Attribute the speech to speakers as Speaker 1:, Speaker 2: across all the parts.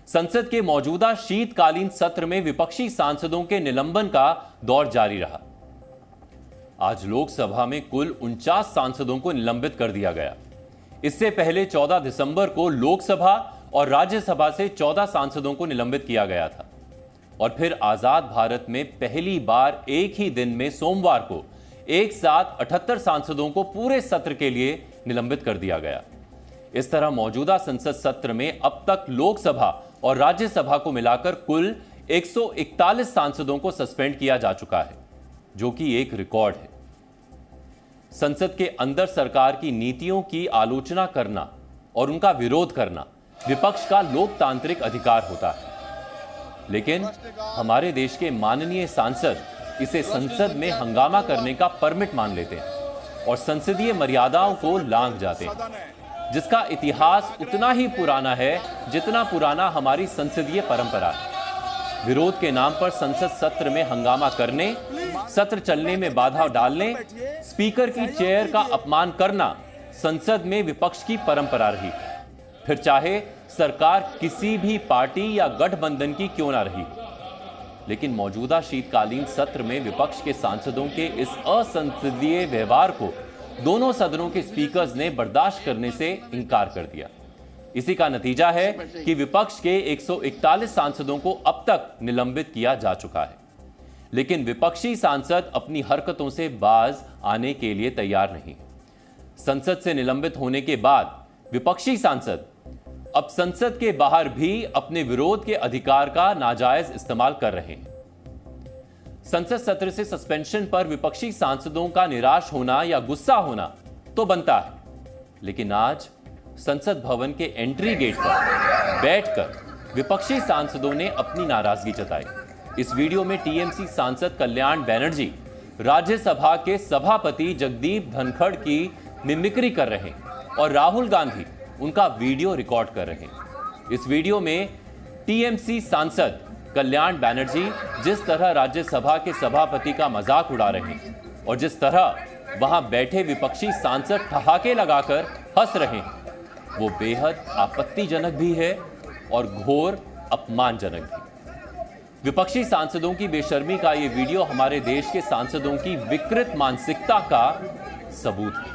Speaker 1: संसद के मौजूदा शीतकालीन सत्र में विपक्षी सांसदों के निलंबन का दौर जारी रहा। आज लोकसभा में कुल 49 सांसदों को निलंबित कर दिया गया। इससे पहले 14 दिसंबर को लोकसभा और राज्यसभा से 14 सांसदों को निलंबित किया गया था और फिर आजाद भारत में पहली बार एक ही दिन में सोमवार को एक साथ 78 सांसदों को पूरे सत्र के लिए निलंबित कर दिया गया। इस तरह मौजूदा संसद सत्र में अब तक लोकसभा और राज्यसभा को मिलाकर कुल 141 सांसदों को सस्पेंड किया जा चुका है, जो कि एक रिकॉर्ड है। संसद के अंदर सरकार की नीतियों की आलोचना करना और उनका विरोध करना विपक्ष का लोकतांत्रिक अधिकार होता है, लेकिन हमारे देश के माननीय सांसद इसे संसद में हंगामा करने का परमिट मान लेते हैं और संसदीय मर्यादाओं को लांघ जाते हैं, जिसका इतिहास उतना ही पुराना है जितना पुराना हमारी संसदीय परंपरा है। विरोध के नाम पर संसद सत्र में हंगामा करने, सत्र चलने में बाधा डालने, स्पीकर की चेयर का अपमान करना संसद में विपक्ष की परंपरा रही, फिर चाहे सरकार किसी भी पार्टी या गठबंधन की क्यों ना रही। लेकिन मौजूदा शीतकालीन सत्र में विपक्ष के सांसदों के इस असंसदीय व्यवहार को दोनों सदनों के स्पीकर्स ने बर्दाश्त करने से इनकार कर दिया। इसी का नतीजा है कि विपक्ष के 141 सांसदों को अब तक निलंबित किया जा चुका है, लेकिन विपक्षी सांसद अपनी हरकतों से बाज आने के लिए तैयार नहीं। संसद से निलंबित होने के बाद विपक्षी सांसद अब संसद के बाहर भी अपने विरोध के अधिकार का नाजायज इस्तेमाल कर रहे हैं। संसद सत्र से सस्पेंशन पर विपक्षी सांसदों का निराश होना या गुस्सा होना तो बनता है, लेकिन आज संसद भवन के एंट्री गेट पर बैठकर विपक्षी सांसदों ने अपनी नाराजगी जताई। इस वीडियो में टीएमसी सांसद कल्याण बनर्जी राज्यसभा के सभापति जगदीप धनखड़ की मिमिक्री कर रहे हैं और राहुल गांधी उनका वीडियो रिकॉर्ड कर रहे हैं। इस वीडियो में टीएमसी सांसद कल्याण बनर्जी जिस तरह राज्यसभा के सभापति का मजाक उड़ा रहे हैं और जिस तरह वहां बैठे विपक्षी सांसद ठहाके लगाकर हंस रहे हैं, वो बेहद आपत्तिजनक भी है और घोर अपमानजनक भी। विपक्षी सांसदों की बेशर्मी का ये वीडियो हमारे देश के सांसदों की विकृत मानसिकता का सबूत है।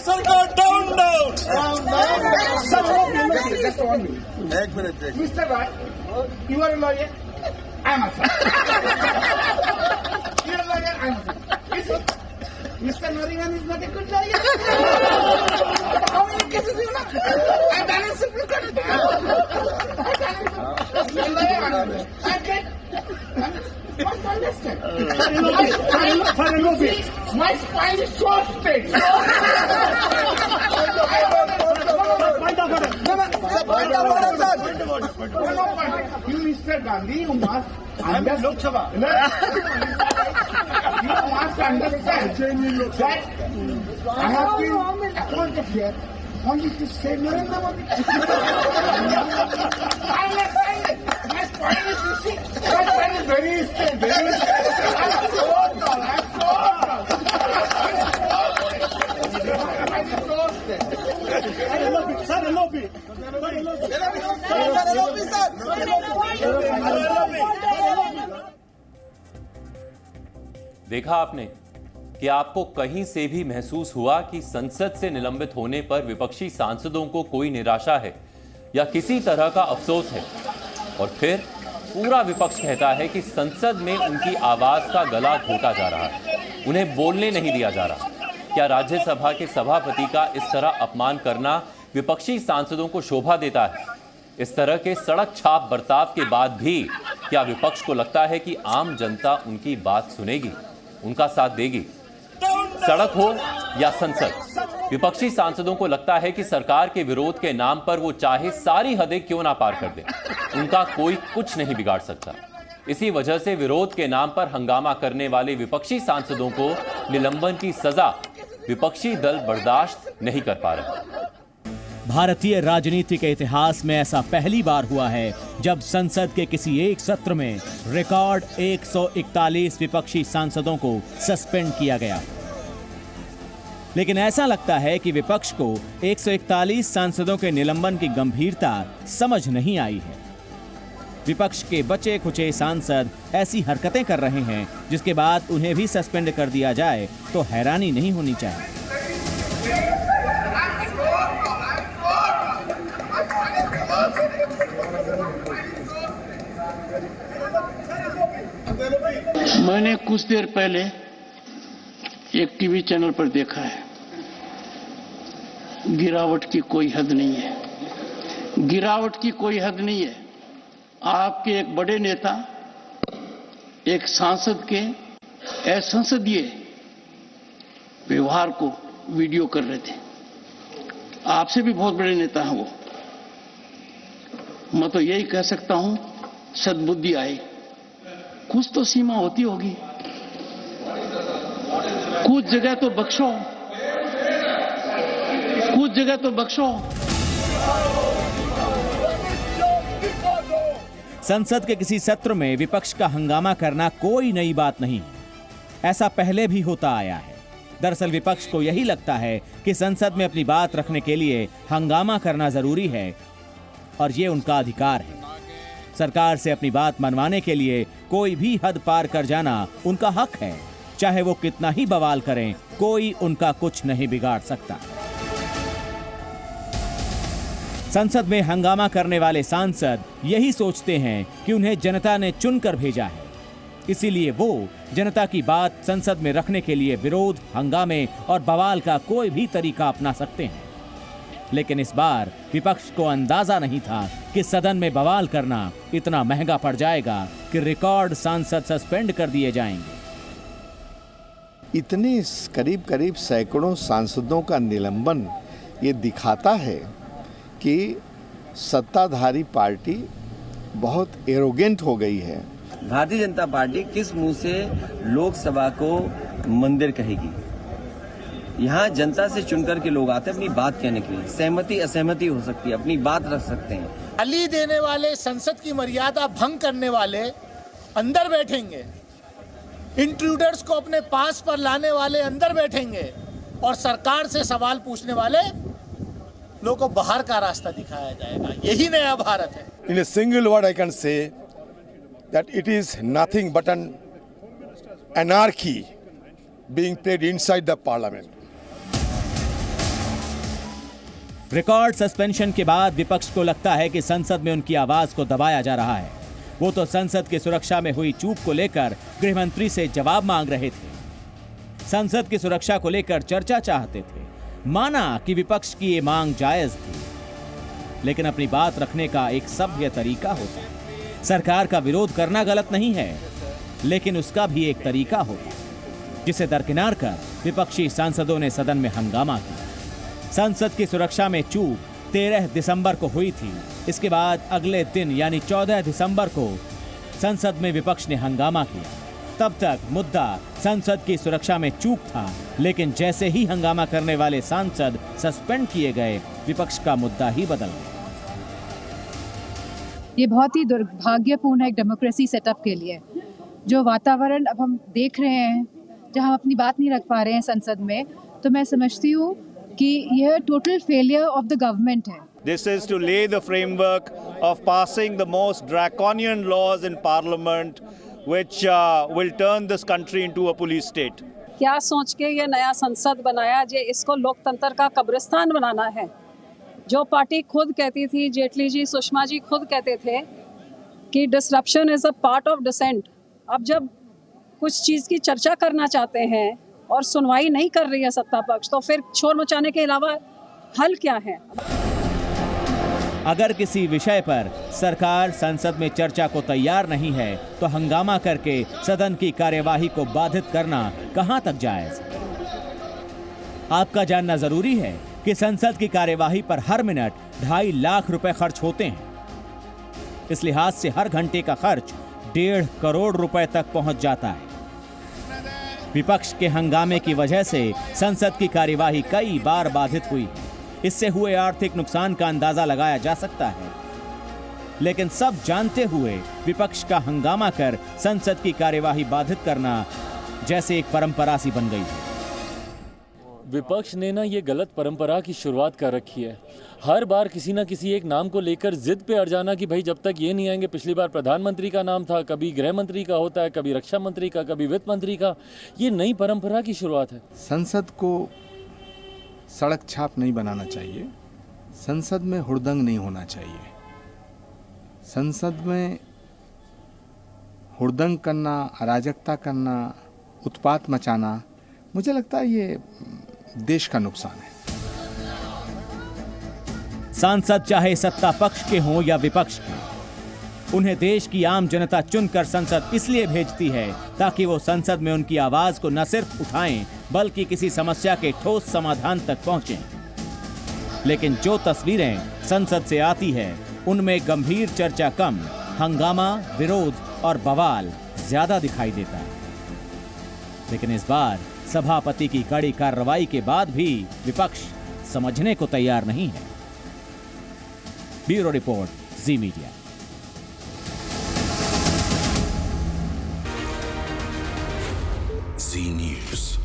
Speaker 2: सरकार डाउन डाउन
Speaker 3: एक minute
Speaker 2: mister Rai, you are lawyer, I am you are lawyer, I am mister Nariman is not a good lawyer. How many cases you know? I done in supreme court. I get must understand. My spine is so straight. You, Mr. Gandhi, you must understand. Lok Sabha. You must understand that I have been appointed here only to save Narendra Modi. I understand it. My spine is, you see, my spine is very straight, very straight. I'm so tall, I'm so tall. I'm so straight.
Speaker 1: देखा आपने कि आपको कहीं से भी महसूस हुआ कि संसद से निलंबित होने पर विपक्षी सांसदों को कोई निराशा है या किसी तरह का अफसोस है, और फिर पूरा विपक्ष कहता है कि संसद में उनकी आवाज का गला घोटा जा रहा है, उन्हें बोलने नहीं दिया जा रहा। क्या राज्यसभा के सभापति का इस तरह अपमान करना विपक्षी सांसदों को शोभा देता है? इस तरह के सड़क छाप बर्ताव के बाद भी क्या विपक्ष को लगता है कि आम जनता उनकी बात सुनेगी, उनका साथ देगी? सड़क हो या संसद, विपक्षी सांसदों को लगता है कि सरकार के विरोध के नाम पर वो चाहे सारी हदें क्यों ना पार कर दे, उनका कोई कुछ नहीं बिगाड़ सकता। इसी वजह से विरोध के नाम पर हंगामा करने वाले विपक्षी सांसदों को निलंबन की सजा विपक्षी दल बर्दाश्त नहीं कर पा रहे।
Speaker 4: भारतीय राजनीति के इतिहास में ऐसा पहली बार हुआ है जब संसद के किसी एक सत्र में रिकॉर्ड 141 विपक्षी सांसदों को सस्पेंड किया गया। लेकिन ऐसा लगता है कि विपक्ष को 141 सांसदों के निलंबन की गंभीरता समझ नहीं आई है। विपक्ष के बचे खुचे सांसद ऐसी हरकतें कर रहे हैं जिसके बाद उन्हें भी सस्पेंड कर दिया जाए तो हैरानी नहीं होनी चाहिए।
Speaker 5: मैंने कुछ देर पहले एक टीवी चैनल पर देखा है, गिरावट की कोई हद नहीं है, गिरावट की कोई हद नहीं है। आपके एक बड़े नेता एक सांसद के असंसदीय व्यवहार को वीडियो कर रहे थे। आपसे भी बहुत बड़े नेता हैं वो। मैं तो यही कह सकता हूं, सद्बुद्धि आए। कुछ तो सीमा होती होगी, कुछ जगह तो बख्शो, कुछ जगह तो बख्शो।
Speaker 4: संसद के किसी सत्र में विपक्ष का हंगामा करना कोई नई बात नहीं है, ऐसा पहले भी होता आया है। दरअसल विपक्ष को यही लगता है कि संसद में अपनी बात रखने के लिए हंगामा करना जरूरी है और ये उनका अधिकार है। सरकार से अपनी बात मनवाने के लिए कोई भी हद पार कर जाना उनका हक है। चाहे वो कितना ही बवाल करें, कोई उनका कुछ नहीं बिगाड़ सकता। संसद में हंगामा करने वाले सांसद यही सोचते हैं कि उन्हें जनता ने चुनकर भेजा है, इसीलिए वो जनता की बात संसद में रखने के लिए विरोध, हंगामे और बवाल का कोई भी तरीका अपना सकते हैं। लेकिन इस बार विपक्ष को अंदाजा नहीं था कि सदन में बवाल करना इतना महंगा पड़ जाएगा कि रिकॉर्ड सांसद सस्पेंड कर दिए जाएंगे।
Speaker 3: इतने करीब करीब सैकड़ों सांसदों का निलंबन ये दिखाता है कि सत्ताधारी पार्टी बहुत एरोगेंट हो गई है।
Speaker 6: भारतीय जनता पार्टी किस मुंह से लोकसभा को मंदिर कहेगी? यहाँ जनता से चुनकर के लोग आते हैं अपनी बात कहने के लिए। सहमति असहमति हो सकती है, अपनी बात रख सकते हैं।
Speaker 2: गाली देने वाले, संसद की मर्यादा भंग करने वाले अंदर बैठेंगे, इंट्रूडर्स को अपने पास पर लाने वाले अंदर बैठेंगे और सरकार से सवाल पूछने वाले लोगों को बाहर का रास्ता दिखाया जाएगा। यही नया भारत है।
Speaker 3: In a single word I can say that it is nothing but an anarchy being played inside the parliament.
Speaker 4: Record suspension के बाद विपक्ष को लगता है कि संसद में उनकी आवाज को दबाया जा रहा है। वो तो संसद की सुरक्षा में हुई चूक को लेकर गृह मंत्री से जवाब मांग रहे थे। संसद की सुरक्षा को लेकर चर्चा चाहते थे। माना कि विपक्ष की ये मांग जायज थी, लेकिन अपनी बात रखने का एक सभ्य तरीका होता है। सरकार का विरोध करना गलत नहीं है, लेकिन उसका भी एक तरीका होता है, जिसे दरकिनार कर विपक्षी सांसदों ने सदन में हंगामा किया। संसद की सुरक्षा में चूक 13 दिसंबर को हुई थी। इसके बाद अगले दिन यानी 14 दिसंबर को संसद में विपक्ष ने हंगामा किया। तब तक मुद्दा संसद की सुरक्षा में चूक था, लेकिन जैसे ही हंगामा करने वाले सांसद सस्पेंड किए गए, विपक्ष का मुद्दा ही बदल गया।
Speaker 7: ये बहुत ही दुर्भाग्यपूर्ण है एक डेमोक्रेसी सेटअप के लिए। जो वातावरण अब हम देख रहे हैं, जहां हम अपनी बात नहीं रख पा रहे हैं संसद में, तो मैं समझती हूँ कि यह total failure of the government है।
Speaker 8: This is to lay the framework of passing the most draconian laws in parliament which will turn this country into a police state.
Speaker 9: क्या सोच के ये नया संसद बनाया जे इसको लोकतंत्र का कब्रिस्तान बनाना है? जो पार्टी खुद कहती थी, जेटली जी, सुषमा जी खुद कहते थे कि disruption is a part of dissent. अब जब कुछ चीज़ की चर्चा करना चाहते हैं और सुनवाई नहीं कर रही है सत्ता पक्ष, तो फिर शोर मचाने के अलावा हल क्या है?
Speaker 4: अगर किसी विषय पर सरकार संसद में चर्चा को तैयार नहीं है, तो हंगामा करके सदन की कार्यवाही को बाधित करना कहां तक जायज? आपका जानना जरूरी है कि संसद की कार्यवाही पर हर मिनट 2.5 लाख रुपए खर्च होते हैं। इस लिहाज से हर घंटे का खर्च 1.5 करोड़ रुपए तक पहुंच जाता है। विपक्ष के हंगामे की वजह से संसद की कार्यवाही कई बार बाधित हुई है। इससे हुए आर्थिक नुकसान का अंदाजा लगाया जा सकता है, लेकिन सब जानते हुए विपक्ष का हंगामा कर संसद की कार्यवाही बाधित करना जैसे एक परंपरा सी बन गई है।
Speaker 10: विपक्ष ने ना ये गलत परंपरा की शुरुआत कर रखी है। हर बार किसी ना किसी एक नाम को लेकर जिद पे अड़ जाना कि भाई जब तक ये नहीं आएंगे, पिछली बार प्रधानमंत्री का नाम था, कभी गृह मंत्री का होता है, कभी रक्षा मंत्री का, कभी वित्त मंत्री का। ये नई परंपरा की शुरुआत है।
Speaker 11: संसद को सड़क छाप नहीं बनाना चाहिए, संसद में हुड़दंग नहीं होना चाहिए। संसद में हुड़दंग करना, अराजकता करना, उत्पात मचाना, मुझे लगता है ये देश का नुकसान है।
Speaker 4: सांसद चाहे सत्ता पक्ष के हों या विपक्ष के, उन्हें देश की आम जनता चुनकर संसद इसलिए भेजती है ताकि वो संसद में उनकी आवाज को न सिर्फ उठाएं बल्कि किसी समस्या के ठोस समाधान तक पहुंचें। लेकिन जो तस्वीरें संसद से आती है उनमें गंभीर चर्चा कम, हंगामा, विरोध और बवाल ज्यादा दिखाई देता है। लेकिन इस बार सभापति की कड़ी कार्रवाई के बाद भी विपक्ष समझने को तैयार नहीं है। ब्यूरो रिपोर्ट, जी मीडिया।
Speaker 12: जी न्यूज़।